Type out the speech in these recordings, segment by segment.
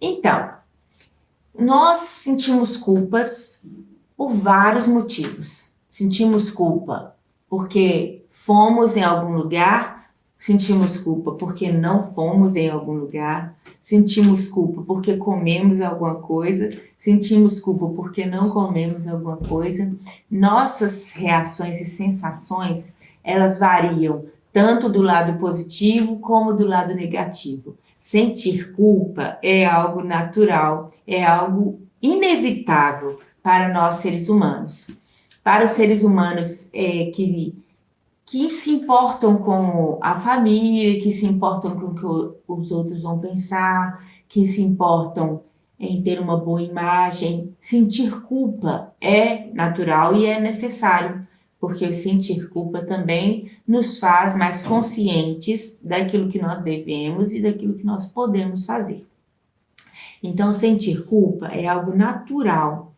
Então, nós sentimos culpas por vários motivos. Sentimos culpa porque fomos em algum lugar, sentimos culpa porque não fomos em algum lugar, sentimos culpa porque comemos alguma coisa, sentimos culpa porque não comemos alguma coisa. Nossas reações e sensações, elas variam tanto do lado positivo como do lado negativo. Sentir culpa é algo natural, é algo inevitável para nós seres humanos. Para os seres humanos que se importam com a família, que se importam com o que os outros vão pensar, que se importam em ter uma boa imagem, sentir culpa é natural e é necessário, porque o sentir culpa também nos faz mais conscientes daquilo que nós devemos e daquilo que nós podemos fazer. Então, sentir culpa é algo natural.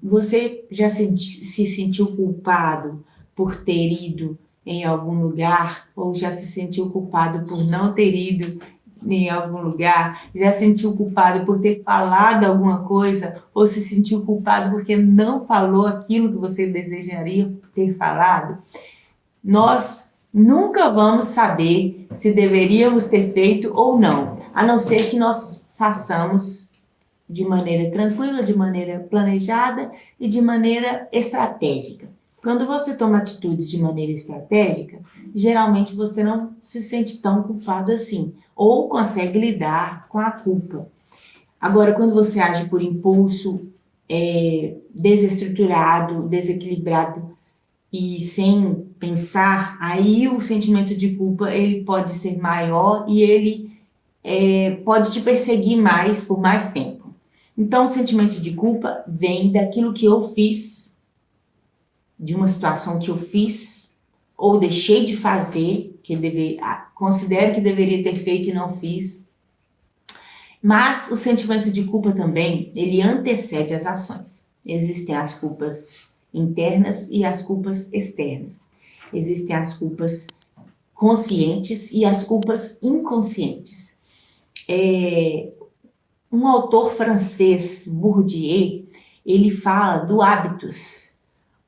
Você já se sentiu culpado por ter ido em algum lugar? Ou já se sentiu culpado por não ter ido em algum lugar? Já se sentiu culpado por ter falado alguma coisa? Ou se sentiu culpado porque não falou aquilo que você desejaria ter falado? Nós nunca vamos saber se deveríamos ter feito ou não, a não ser que nós façamos de maneira tranquila, de maneira planejada e de maneira estratégica. Quando você toma atitudes de maneira estratégica, geralmente você não se sente tão culpado assim, ou consegue lidar com a culpa. Agora, quando você age por impulso, desestruturado, desequilibrado e sem pensar, aí o sentimento de culpa ele pode ser maior e ele pode te perseguir mais por mais tempo. Então, o sentimento de culpa vem daquilo que eu fiz, de uma situação que eu fiz ou deixei de fazer, considero que deveria ter feito e não fiz. Mas o sentimento de culpa também, ele antecede as ações. Existem as culpas internas e as culpas externas. Existem as culpas conscientes e as culpas inconscientes. Um autor francês, Bourdieu, ele fala do hábitos.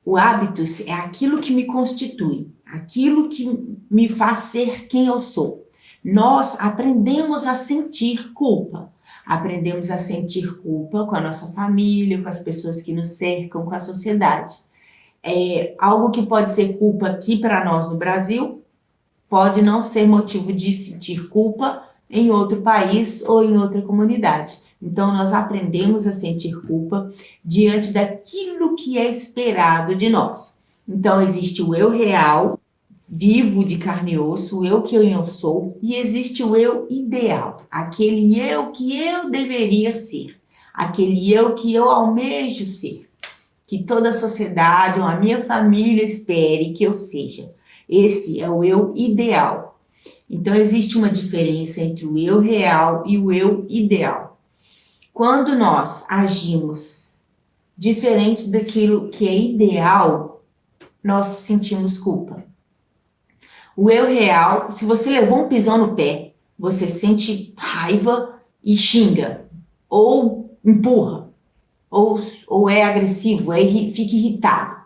O hábitos é aquilo que me constitui, aquilo que me faz ser quem eu sou. Nós aprendemos a sentir culpa. Aprendemos a sentir culpa com a nossa família, com as pessoas que nos cercam, com a sociedade. Algo que pode ser culpa aqui para nós no Brasil, pode não ser motivo de sentir culpa em outro país ou em outra comunidade. Então, nós aprendemos a sentir culpa diante daquilo que é esperado de nós. Então, existe o eu real, vivo de carne e osso, o eu que eu sou, e existe o eu ideal, aquele eu que eu deveria ser, aquele eu que eu almejo ser, que toda a sociedade ou a minha família espere que eu seja. Esse é o eu ideal. Então, existe uma diferença entre o eu real e o eu ideal. Quando nós agimos diferente daquilo que é ideal, nós sentimos culpa. O eu real, se você levou um pisão no pé, você sente raiva e xinga, ou empurra, ou é agressivo, fica irritado.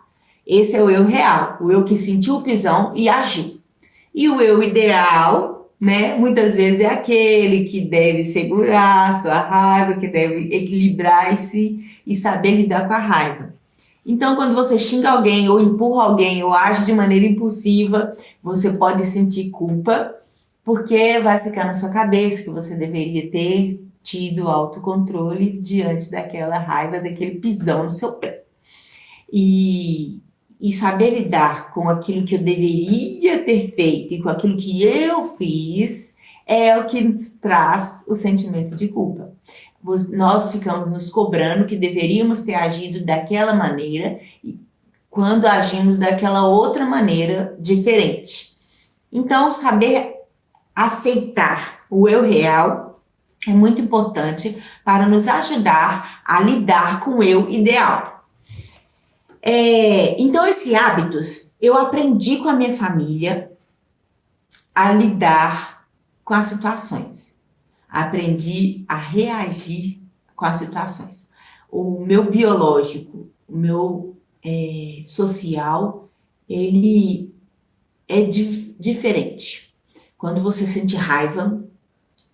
Esse é o eu real, o eu que sentiu o pisão e agiu. E o eu ideal, né, muitas vezes é aquele que deve segurar a sua raiva, que deve equilibrar-se e saber lidar com a raiva. Então, quando você xinga alguém, ou empurra alguém, ou age de maneira impulsiva, você pode sentir culpa, porque vai ficar na sua cabeça que você deveria ter tido autocontrole diante daquela raiva, daquele pisão no seu pé. E saber lidar com aquilo que eu deveria ter feito e com aquilo que eu fiz é o que nos traz o sentimento de culpa. Nós ficamos nos cobrando que deveríamos ter agido daquela maneira quando agimos daquela outra maneira diferente. Então, saber aceitar o eu real é muito importante para nos ajudar a lidar com o eu ideal. Então, esses hábitos, eu aprendi com a minha família a lidar com as situações. aprendi a reagir com as situações. O meu biológico, o meu social, ele é diferente. Quando você sente raiva,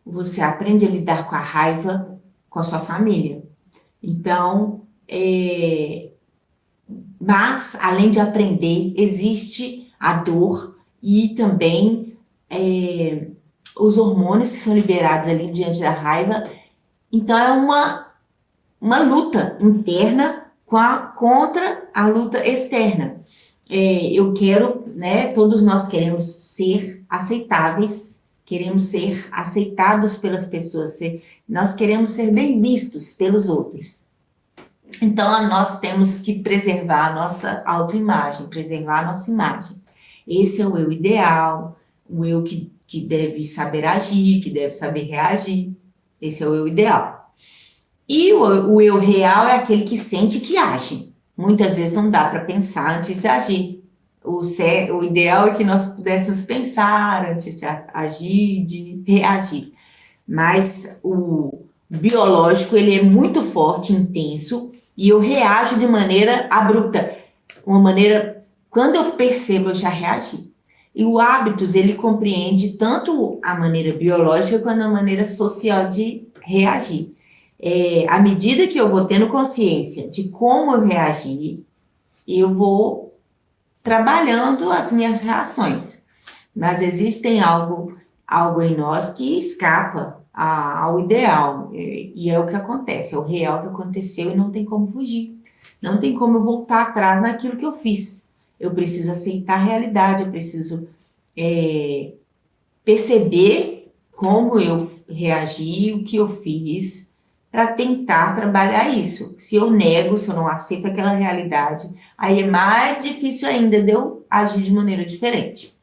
você aprende a lidar com a raiva com a sua família. Então, mas, além de aprender, existe a dor e também os hormônios que são liberados ali diante da raiva. Então, é uma luta interna contra a luta externa. Eu quero, né, todos nós queremos ser aceitáveis, queremos ser aceitados pelas pessoas, nós queremos ser bem vistos pelos outros. Então, nós temos que preservar a nossa autoimagem, preservar a nossa imagem. Esse é o eu ideal, o eu que deve saber agir, que deve saber reagir. Esse é o eu ideal. E o eu real é aquele que sente e que age. Muitas vezes não dá para pensar antes de agir. O ideal é que nós pudéssemos pensar antes de agir, de reagir. Mas o biológico, ele é muito forte, intenso, e eu reajo de maneira abrupta. Quando eu percebo, eu já reagi. E o hábitos, ele compreende tanto a maneira biológica quanto a maneira social de reagir. À medida que eu vou tendo consciência de como eu reagi, eu vou trabalhando as minhas reações. Mas existem algo em nós que escapa ao ideal, e é o que acontece, é o real que aconteceu e não tem como fugir. Não tem como eu voltar atrás naquilo que eu fiz. Eu preciso aceitar a realidade, eu preciso perceber como eu reagi, o que eu fiz, para tentar trabalhar isso. Se eu nego, se eu não aceito aquela realidade, aí é mais difícil ainda de eu agir de maneira diferente.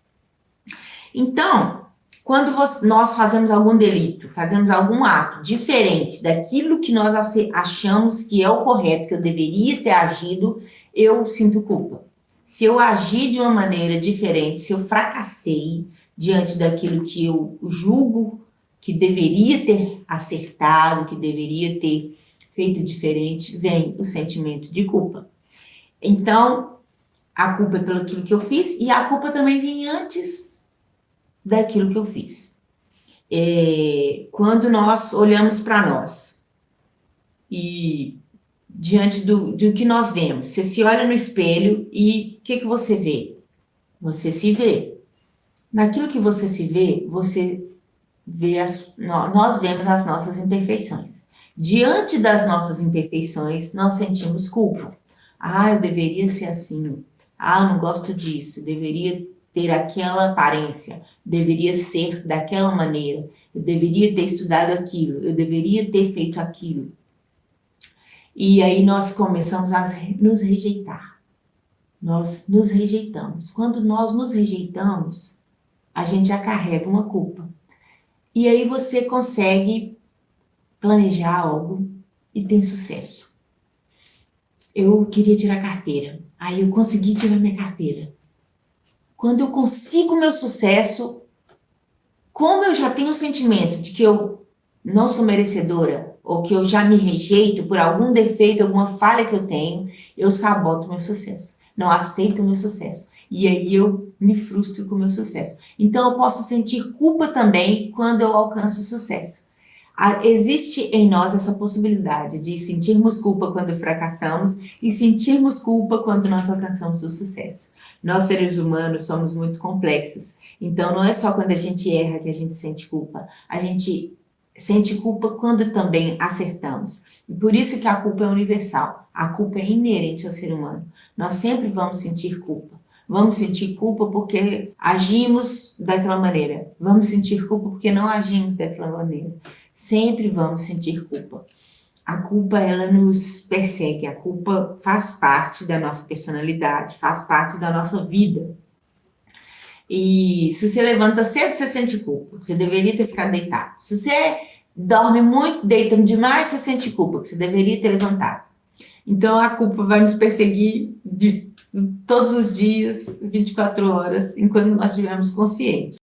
Então, quando nós fazemos algum delito, fazemos algum ato diferente daquilo que nós achamos que é o correto, que eu deveria ter agido, eu sinto culpa. Se eu agir de uma maneira diferente, se eu fracassei diante daquilo que eu julgo que deveria ter acertado, que deveria ter feito diferente, vem o sentimento de culpa. Então, a culpa é pelo aquilo que eu fiz e a culpa também vem antes daquilo que eu fiz. Quando nós olhamos para nós e diante do que nós vemos, você se olha no espelho e o que você vê? Você se vê. Naquilo que você se vê, nós vemos as nossas imperfeições. Diante das nossas imperfeições, nós sentimos culpa. Eu deveria ser assim. Eu não gosto disso. Deveria ter aquela aparência. Deveria ser daquela maneira. Eu deveria ter estudado aquilo. Eu deveria ter feito aquilo. E aí nós começamos a nos rejeitar. Nós nos rejeitamos. Quando nós nos rejeitamos, a gente já carrega uma culpa. E aí você consegue planejar algo e tem sucesso. Eu queria tirar carteira. Aí eu consegui tirar minha carteira. Quando eu consigo meu sucesso, como eu já tenho o sentimento de que eu não sou merecedora, ou que eu já me rejeito por algum defeito, alguma falha que eu tenho, eu saboto meu sucesso. Não aceito o meu sucesso. E aí eu me frustro com o meu sucesso. Então eu posso sentir culpa também quando eu alcanço o sucesso. Existe em nós essa possibilidade de sentirmos culpa quando fracassamos e sentirmos culpa quando nós alcançamos o sucesso. Nós, seres humanos, somos muito complexos. Então não é só quando a gente erra que a gente sente culpa. A gente sente culpa quando também acertamos. E por isso que a culpa é universal. A culpa é inerente ao ser humano. Nós sempre vamos sentir culpa. Vamos sentir culpa porque agimos daquela maneira. Vamos sentir culpa porque não agimos daquela maneira. Sempre vamos sentir culpa. A culpa, ela nos persegue. A culpa faz parte da nossa personalidade, faz parte da nossa vida. E se você levanta cedo, você sente culpa. Você deveria ter ficado deitado. Se você dorme muito, deita demais, você sente culpa, que você deveria ter levantado. Então, a culpa vai nos perseguir todos os dias, 24 horas, enquanto nós estivermos conscientes.